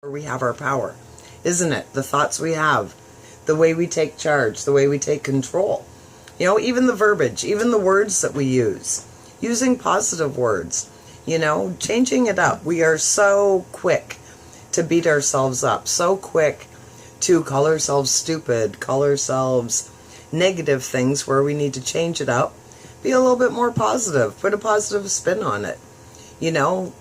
we have our power, isn't it? The thoughts we have, the way we take charge, the way we take control. You know, even the verbiage, even the words that we use, using positive words, you know, changing it up. We are so quick to beat ourselves up, so quick to call ourselves stupid, call ourselves negative things where we need to change it up, be a little bit more positive, put a positive spin on it. You know,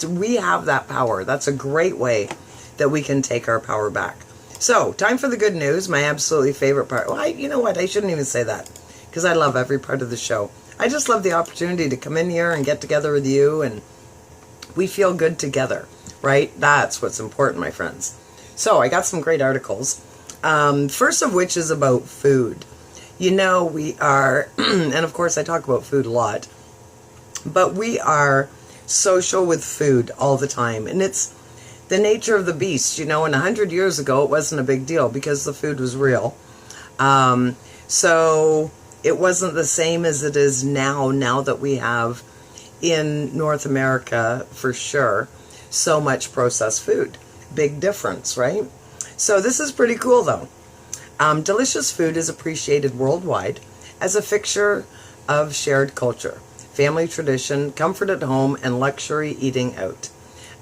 we have that power. That's a great way that we can take our power back. So, time for the good news, my absolutely favorite part. Well, you know what? I shouldn't even say that because I love every part of the show. I just love the opportunity to come in here and get together with you, and we feel good together, right? That's what's important, my friends. So, I got some great articles. First of which is about food. You know, we are, and of course I talk about food a lot, but we are social with food all the time, and it's the nature of the beast. You know, and 100 years ago it wasn't a big deal because the food was real. So it wasn't the same as it is now that we have in North America, for sure, so much processed food. Big difference, right? So this is pretty cool though. Delicious food is appreciated worldwide as a fixture of shared culture, family tradition, comfort at home, and luxury eating out.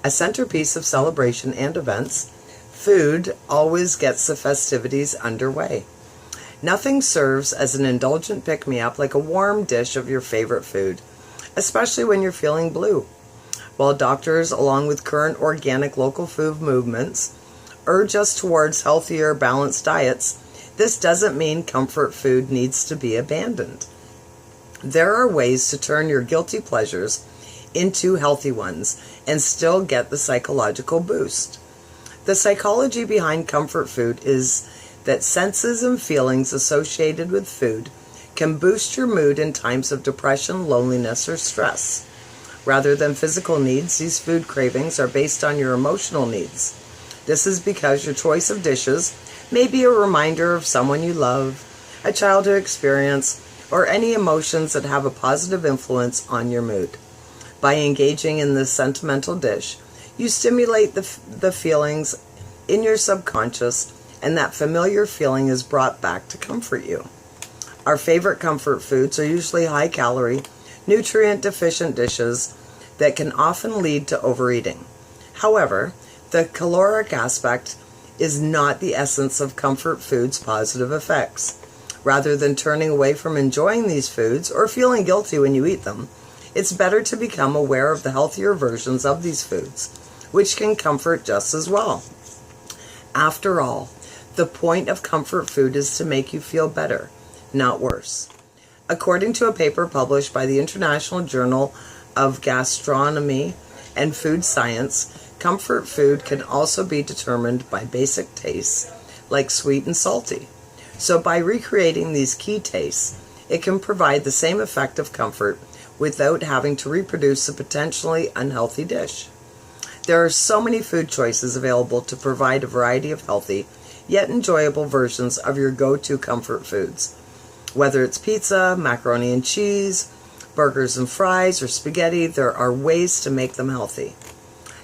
A centerpiece of celebration and events, food always gets the festivities underway. Nothing serves as an indulgent pick-me-up like a warm dish of your favorite food, especially when you're feeling blue. While doctors, along with current organic local food movements, urge us towards healthier, balanced diets, this doesn't mean comfort food needs to be abandoned. There are ways to turn your guilty pleasures into healthy ones and still get the psychological boost. The psychology behind comfort food is that senses and feelings associated with food can boost your mood in times of depression, loneliness, or stress. Rather than physical needs, these food cravings are based on your emotional needs. This is because your choice of dishes may be a reminder of someone you love, a childhood experience, or any emotions that have a positive influence on your mood. By engaging in this sentimental dish, you stimulate the feelings in your subconscious, and that familiar feeling is brought back to comfort you. Our favorite comfort foods are usually high-calorie, nutrient-deficient dishes that can often lead to overeating. However, the caloric aspect is not the essence of comfort foods' positive effects. Rather than turning away from enjoying these foods or feeling guilty when you eat them, it's better to become aware of the healthier versions of these foods, which can comfort just as well. After all, the point of comfort food is to make you feel better, not worse. According to a paper published by the International Journal of Gastronomy and Food Science, comfort food can also be determined by basic tastes, like sweet and salty. So by recreating these key tastes, it can provide the same effect of comfort without having to reproduce a potentially unhealthy dish. There are so many food choices available to provide a variety of healthy, yet enjoyable versions of your go-to comfort foods. Whether it's pizza, macaroni and cheese, burgers and fries, or spaghetti, there are ways to make them healthy.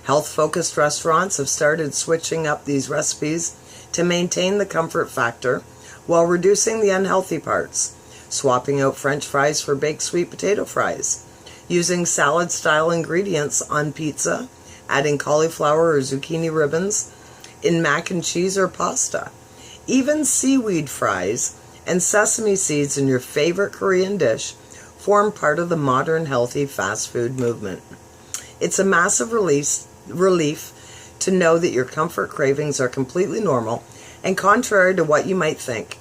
Health-focused restaurants have started switching up these recipes to maintain the comfort factor while reducing the unhealthy parts, swapping out French fries for baked sweet potato fries, using salad-style ingredients on pizza, adding cauliflower or zucchini ribbons in mac and cheese or pasta. Even seaweed fries and sesame seeds in your favorite Korean dish form part of the modern healthy fast food movement. It's a massive relief to know that your comfort cravings are completely normal and, contrary to what you might think,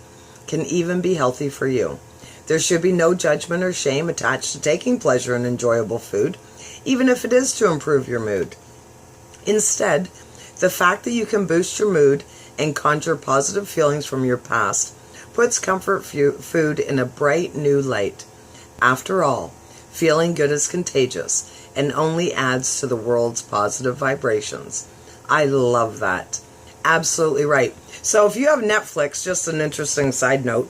can even be healthy for you. There should be no judgment or shame attached to taking pleasure in enjoyable food, even if it is to improve your mood. Instead, the fact that you can boost your mood and conjure positive feelings from your past puts comfort food in a bright new light. After all, feeling good is contagious and only adds to the world's positive vibrations. I love that. Absolutely right. So if you have Netflix, just an interesting side note,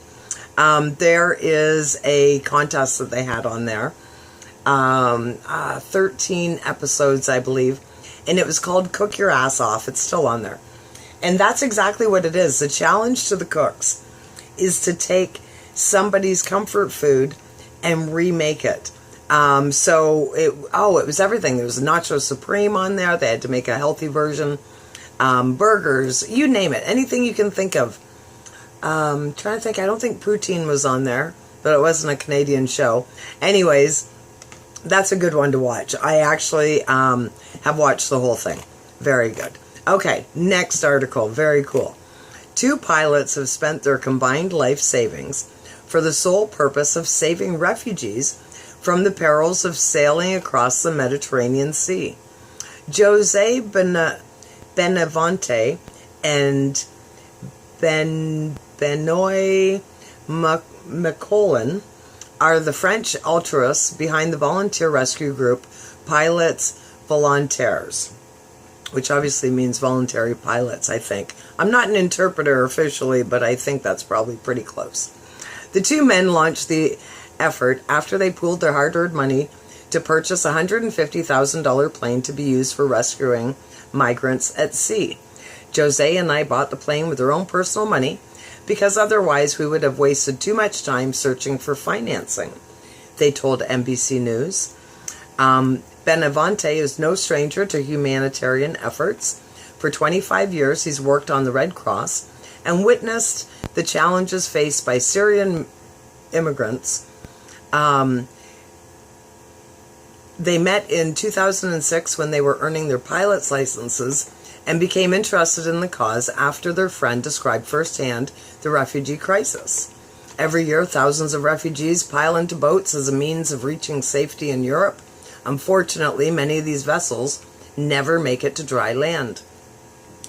there is a contest that they had on there. 13 episodes, I believe. and it was called Cook Your Ass Off. It's still on there. And that's exactly what it is. The challenge to the cooks is to take somebody's comfort food and remake it. It was everything. There was Nacho Supreme on there. They had to make a healthy version. Burgers, you name it. Anything you can think of. Trying to think. I don't think poutine was on there, but it wasn't a Canadian show. Anyways, that's a good one to watch. I actually have watched the whole thing. Very good. Okay, next article. Very cool. 2 pilots have spent their combined life savings for the sole purpose of saving refugees from the perils of sailing across the Mediterranean Sea. Jose Benavente and Benoit McCollin are the French altruists behind the volunteer rescue group Pilotes Volontaires, which obviously means voluntary pilots, I think. I'm not an interpreter officially, but I think that's probably pretty close. The 2 men launched the effort after they pooled their hard-earned money to purchase a $150,000 plane to be used for rescuing migrants at sea. Jose and I bought the plane with our own personal money because otherwise we would have wasted too much time searching for financing, they told NBC News. Benavente is no stranger to humanitarian efforts. For 25 years, he's worked on the Red Cross and witnessed the challenges faced by Syrian immigrants. They met in 2006 when they were earning their pilot's licenses and became interested in the cause after their friend described firsthand the refugee crisis. Every year, thousands of refugees pile into boats as a means of reaching safety in Europe. Unfortunately, many of these vessels never make it to dry land.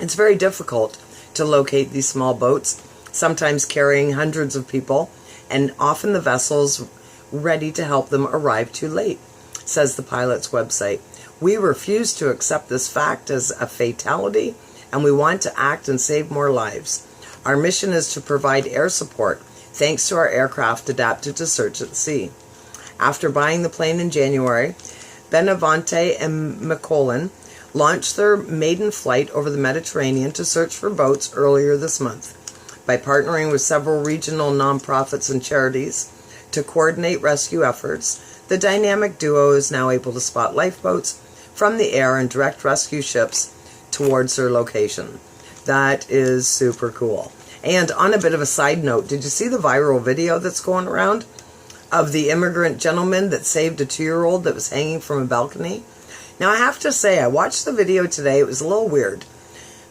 It's very difficult to locate these small boats, sometimes carrying hundreds of people, and often the vessels ready to help them arrive too late, says the pilot's website. We refuse to accept this fact as a fatality, and we want to act and save more lives. Our mission is to provide air support, thanks to our aircraft adapted to search at sea. After buying the plane in January, Benavente and McCollin launched their maiden flight over the Mediterranean to search for boats earlier this month. By partnering with several regional nonprofits and charities to coordinate rescue efforts, the dynamic duo is now able to spot lifeboats from the air and direct rescue ships towards their location. That is super cool. And on a bit of a side note, did you see the viral video that's going around of the immigrant gentleman that saved a 2-year-old that was hanging from a balcony? Now, I have to say, I watched the video today. It was a little weird.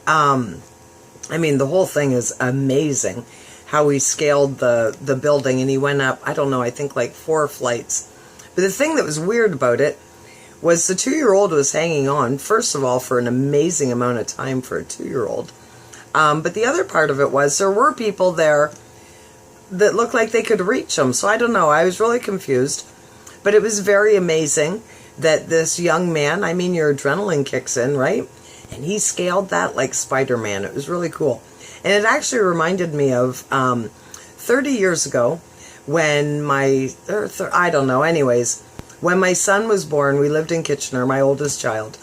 The whole thing is amazing. How he scaled the building, and he went up, I don't know, I think like 4 flights. But the thing that was weird about it was the 2-year-old was hanging on, first of all, for an amazing amount of time for a 2-year-old. But the other part of it was there were people there that looked like they could reach him. So I don't know. I was really confused. But it was very amazing that this young man, your adrenaline kicks in, right? And he scaled that like Spider-Man. It was really cool. And it actually reminded me of 30 years ago when when my son was born. We lived in Kitchener, my oldest child.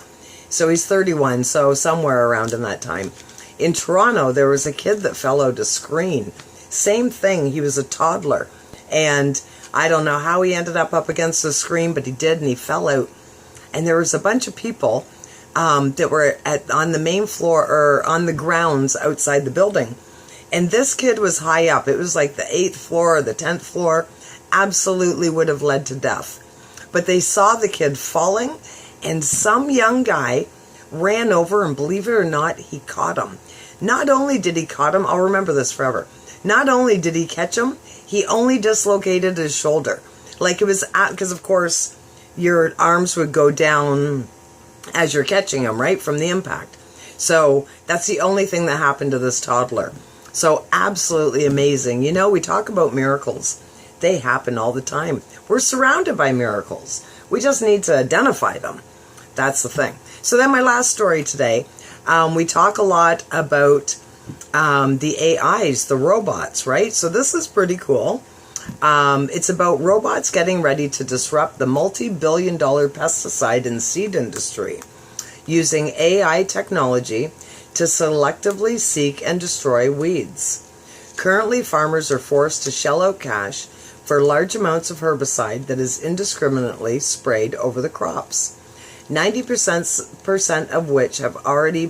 So he's 31, so somewhere around in that time. In Toronto, there was a kid that fell out a screen. Same thing, he was a toddler. And I don't know how he ended up against the screen, but he did, and he fell out. And there was a bunch of people that were on the main floor or on the grounds outside the building. And this kid was high up. It was like the 8th floor or the 10th floor. Absolutely would have led to death. But they saw the kid falling, and some young guy ran over, and believe it or not, he caught him. Not only did he caught him, I'll remember this forever. Not only did he catch him, he only dislocated his shoulder. Like it was, because of course, your arms would go down as you're catching him, right, from the impact. So that's the only thing that happened to this toddler. So absolutely amazing. We talk about miracles. They happen all the time. We're surrounded by miracles. We just need to identify them. That's the thing. So then my last story today, we talk a lot about the AIs, the robots, right? So this is pretty cool. It's about robots getting ready to disrupt the multi-billion-dollar pesticide and seed industry. using AI technology to selectively seek and destroy weeds. Currently, farmers are forced to shell out cash for large amounts of herbicide that is indiscriminately sprayed over the crops, 90% of which have already